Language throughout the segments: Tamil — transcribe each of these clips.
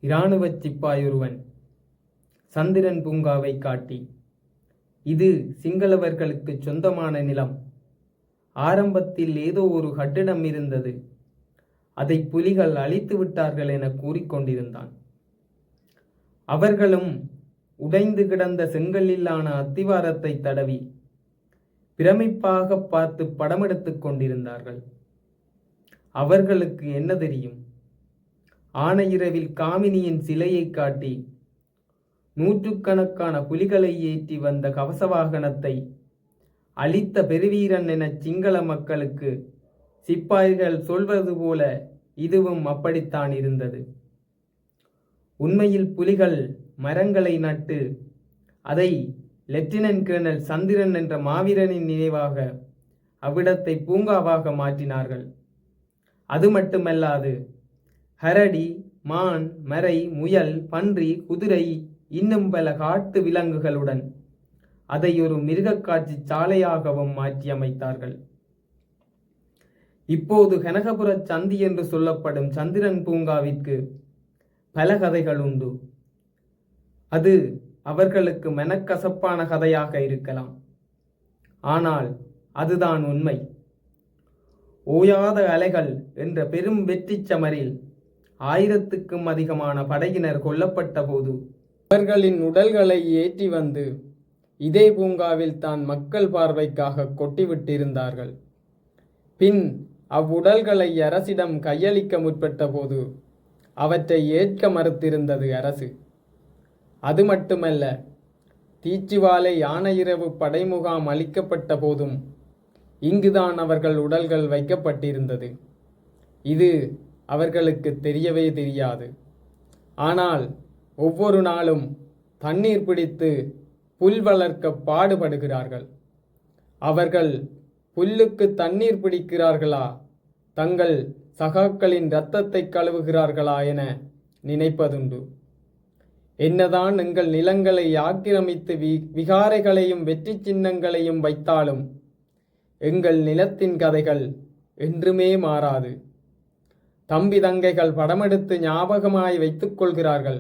இராணுவச் சிப்பாயொருவன் சந்திரன் பூங்காவை காட்டி, இது சிங்களவர்களுக்கு சொந்தமான நிலம். ஆரம்பத்தில் ஏதோ ஒரு கட்டிடம் இருந்தது, அதை புலிகள் அழித்து விட்டார்கள் என கூறிக்கொண்டிருந்தான். அவர்களும் உடைந்து கிடந்த செங்கல்லிலான அத்திவாரத்தை தடவி பிரமிப்பாக பார்த்து படமெடுத்துக் கொண்டிருந்தார்கள். அவர்களுக்கு என்ன தெரியும்? ஆனையிரவில் காமினியின் சிலையை காட்டி நூற்றுக்கணக்கான புலிகளை ஏற்றி வந்த கவசவாகனத்தை அழித்த பெருவீரன் என சிங்கள மக்களுக்கு சிப்பாய்கள் சொல்வது போல இதுவும் அப்படித்தான் இருந்தது. உண்மையில் புலிகள் மரங்களை நட்டு அதை லெப்டினன்ட் கேர்னல் சந்திரன் என்ற மாவீரனின் நினைவாக அவ்விடத்தை பூங்காவாக மாற்றினார்கள். அது மட்டுமல்லாது ஹரடி, மான், மரை, முயல், பன்றி, குதிரை இன்னும் பல காட்டு விலங்குகளுடன் அதை ஒரு மிருகக்காட்சி சாலையாகவும் மாற்றியமைத்தார்கள். இப்போது கனகபுர சந்தி என்று சொல்லப்படும் சந்திரன் பூங்காவிற்கு பல கதைகள் உண்டு. அது அவர்களுக்கு மனக்கசப்பான கதையாக இருக்கலாம். ஆனால் அதுதான் உண்மை. ஓயாத அலைகள் என்ற பெரும் வெற்றி சமரில் 1000க்கும் அதிகமான படையினர் கொல்லப்பட்ட போது அவர்களின் உடல்களை ஏற்றி வந்து இதே பூங்காவில் தான் மக்கள் பார்வைக்காக கொட்டிவிட்டிருந்தார்கள். பின் அவ்வுடல்களை அரசிடம் கையளிக்க முற்பட்ட போது அவற்றை ஏற்க மறுத்திருந்தது அரசு. அது மட்டுமல்ல, தீச்சிவாலை ஆனையிரவு படைமுகாம் அளிக்கப்பட்ட போதும் இங்குதான் அவர்கள் உடல்கள் வைக்கப்பட்டிருந்தது. இது அவர்களுக்கு தெரியவே தெரியாது. ஆனால் ஒவ்வொரு நாளும் தண்ணீர் பிடித்து புல் வளர்க்க பாடுபடுகிறார்கள். அவர்கள் புல்லுக்கு தண்ணீர் பிடிக்கிறார்களா, தங்கள் சகாக்களின் இரத்தத்தை கழுவுகிறார்களா என நினைப்பதுண்டு. என்னதான் எங்கள் நிலங்களை ஆக்கிரமித்து விகாரைகளையும் வெற்றி சின்னங்களையும் வைத்தாலும் எங்கள் நிலத்தின் கதைகள் என்றுமே மாறாது. தம்பி தங்கைகள் படமெடுத்து ஞாபகமாய் வைத்துக் கொள்கிறார்கள்.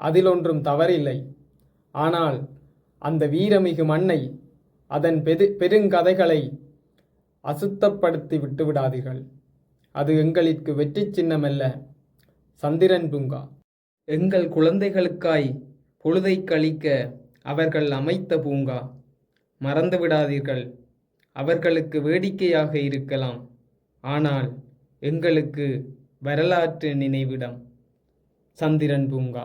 அதில் ஒன்றும் தவறில்லை. ஆனால் அந்த வீரமிகு மண்ணை, அதன் பெருங்கதைகளை அசுத்தப்படுத்தி விட்டுவிடாதீர்கள். அது எங்களுக்கு வெற்றி சின்னமல்ல, சந்திரன் பூங்கா. எங்கள் குழந்தைகளுக்காய் பொழுதை கழிக்க அவர்கள் அமைத்த பூங்கா. மறந்து விடாதீர்கள். அவர்களுக்கு வேடிக்கையாக இருக்கலாம், ஆனால் எங்களுக்கு வரலாற்று நினைவிடம். சந்திரன் பூங்கா.